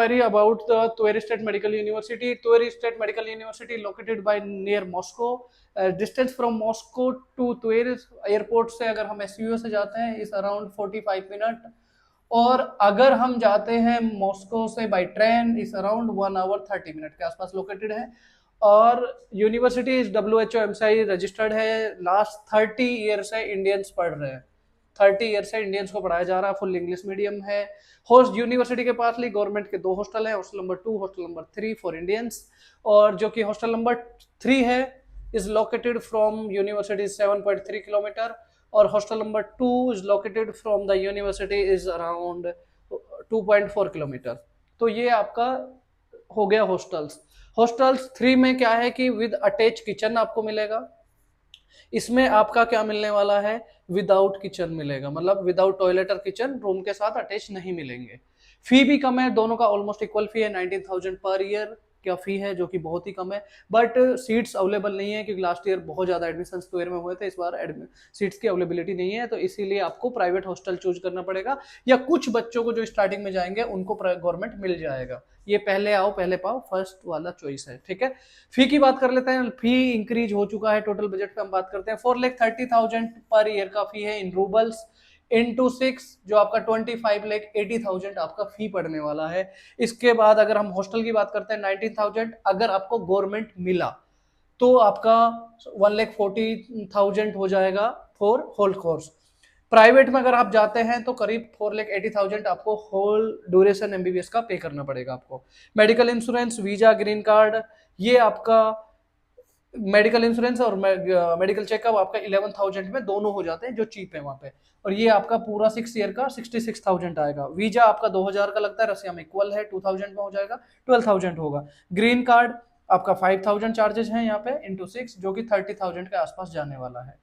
Query about the Tver State Medical University. Tver State Medical University located by near Moscow. Distance from Moscow to Tver airport से अगर हम एसयूओ से जाते हैं इस अराउंड 45 मिनट, और अगर हम जाते हैं मॉस्को से बाय ट्रेन इस अराउंड 1 आवर 30 मिनट के आसपास लोकेटेड है। और यूनिवर्सिटी इस WHO MCI रजिस्टर्ड है। लास्ट 30 ईयर से इंडियंस पढ़ रहे हैं, 30 ईयर से इंडियंस को पढ़ाया जा रहा है, फुल इंग्लिश मीडियम है। होस्ट यूनिवर्सिटी के पास गवर्नमेंट के 2 हॉस्टल है, hostel number 2, hostel number 3 for Indians. और जो कि हॉस्टल नंबर 3 है is located from university 7.3 kilometre, और hostel number 2 is located from the university is around 2.4 kilometre. तो ये आपका हो गया हॉस्टल्स। हॉस्टल्स 3 में क्या है कि विद अटैच किचन आपको मिलेगा। इसमें आपका क्या मिलने वाला है, विदाउट किचन मिलेगा, मतलब विदाउट टॉयलेट और किचन, रूम के साथ अटैच नहीं मिलेंगे। फी भी कम है, दोनों का ऑलमोस्ट इक्वल फी है, 19,000 पर ईयर क्या फी है, जो कि बहुत ही कम है। बट सीट्स अवेलेबल नहीं है क्योंकि लास्ट ईयर बहुत ज्यादा एडमिशन ट्वेयर में हुए थे, इस बार सीट्स की अवेलेबिलिटी नहीं है, तो इसीलिए आपको प्राइवेट हॉस्टल चूज करना पड़ेगा, या कुछ बच्चों को जो स्टार्टिंग में जाएंगे उनको गवर्नमेंट मिल जाएगा। ये पहले आओ पहले पाओ फर्स्ट वाला चॉइस है, ठीक है। फी की बात कर लेते हैं। फी इंक्रीज हो चुका है, टोटल बजट पे हम बात करते हैं। 4,30,000 पर ईयर का फी है इन रूबल्स, इंटू 6 जो आपका 25,80,000 आपका फी पड़ने वाला है। इसके बाद अगर हम हॉस्टल की बात करते हैं 19,000, अगर आपको गवर्नमेंट मिला तो आपका 1,40,000 हो जाएगा फॉर होल कोर्स। प्राइवेट में अगर आप जाते हैं तो करीब 4,80,000 आपको होल ड्यूरेशन एमबीबीएस का पे करना पड़ेगा आपको। Medical insurance, visa, green card, ये आपका मेडिकल इंश्योरेंस और मेडिकल चेकअप आपका 11,000 में दोनों हो जाते हैं, जो चीप है वहां पे। और ये आपका पूरा 6 ईयर का 66,000 आएगा। वीजा आपका 2,000 का लगता है, रसिया में इक्वल है, 2,000 में हो जाएगा, 12,000 होगा। ग्रीन कार्ड आपका 5,000 चार्जेस हैं यहाँ पे इंटू 6, जो कि 30,000 के आसपास जाने वाला है,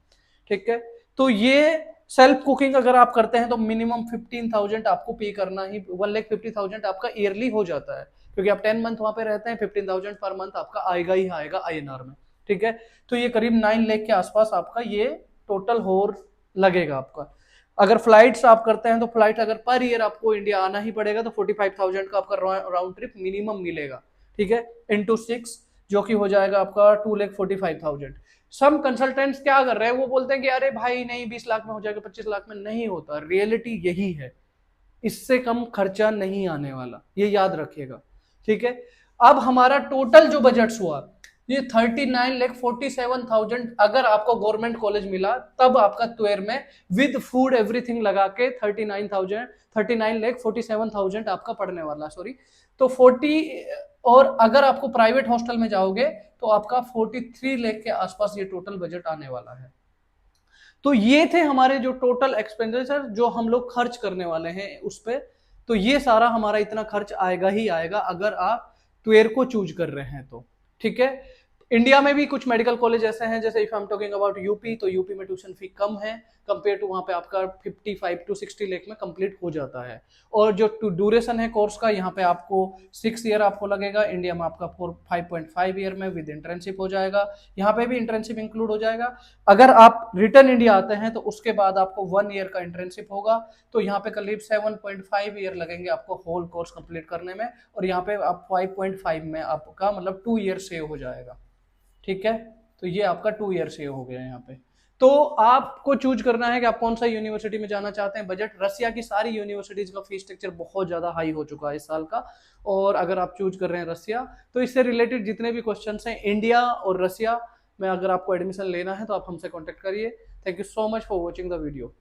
ठीक है। तो ये सेल्फ कुकिंग अगर आप करते हैं तो मिनिमम 15,000 आपको पे करना ही, 1,50,000 आपका ईयरली हो जाता है, क्योंकि आप 10 मंथ वहां पे रहते हैं, 15,000 पर मंथ आपका आएगा ही आएगा INR में, ठीक है। तो ये करीब 9 लाख के आसपास आपका ये टोटल हो लगेगा आपका। अगर फ्लाइट्स आप करते हैं तो फ्लाइट अगर पर ईयर आपको इंडिया आना ही पड़ेगा तो 45,000 का आपका राउंड ट्रिप मिनिमम मिलेगा, ठीक है, इंटू 6, जो कि हो जाएगा आपका 2,45,000। सम कंसल्टेंट्स क्या कर रहे हैं, वो बोलते हैं कि अरे भाई नहीं 20 लाख में हो जाएगा, 25 लाख में नहीं होता। रियलिटी यही है, इससे कम खर्चा नहीं आने वाला, ये याद रखिएगा, ठीक है। अब हमारा टोटल जो बजट हुआ ये 39,47,000 अगर आपको गवर्नमेंट कॉलेज मिला तब आपका ट्वेल्व में विद फूड एवरीथिंग लगा के 39,47,000 आपका पड़ने वाला, सॉरी तो 40। और अगर आपको प्राइवेट हॉस्टल में जाओगे तो आपका 43 लाख के आसपास ये टोटल बजट आने वाला है। तो ये थे हमारे जो टोटल एक्सपेंडिचर जो हम लोग खर्च करने वाले हैं उस पे। तो ये सारा हमारा इतना खर्च आएगा ही आएगा अगर आप ट्वेल्व को चूज कर रहे हैं तो, ठीक है। इंडिया में भी कुछ मेडिकल कॉलेज ऐसे हैं, जैसे if I am talking about UP, तो यूपी में ट्यूशन फी कम है कंपेयर टू वहां पे आपका 55 to 60 लाख में कंप्लीट हो जाता है। और जो ड्यूरेशन है कोर्स का, यहाँ पे आपको 6 ईयर आपको लगेगा, इंडिया में आपका 5.5 ईयर में विद इंटर्नशिप हो जाएगा। यहाँ पे भी इंटर्नशिप इंक्लूड हो जाएगा। अगर आप रिटर्न इंडिया आते हैं तो उसके बाद आपको 1 ईयर का इंटर्नशिप होगा, तो यहाँ पे करीब 7.5 ईयर लगेंगे आपको होल कोर्स कंप्लीट करने में, और यहाँ पे आप 5.5 में आपका मतलब 2 ईयर सेव हो जाएगा, ठीक है। तो ये आपका 2 ईयर सेव हो गया यहाँ पे। तो आपको चूज करना है कि आप कौन सा यूनिवर्सिटी में जाना चाहते हैं। बजट, रसिया की सारी यूनिवर्सिटीज का फीस स्ट्रक्चर बहुत ज्यादा हाई हो चुका है इस साल का, और अगर आप चूज कर रहे हैं रसिया तो इससे रिलेटेड जितने भी क्वेश्चंस हैं इंडिया और रसिया में अगर आपको एडमिशन लेना है तो आप हमसे कॉन्टेक्ट करिए। Thank you so much for watching the video.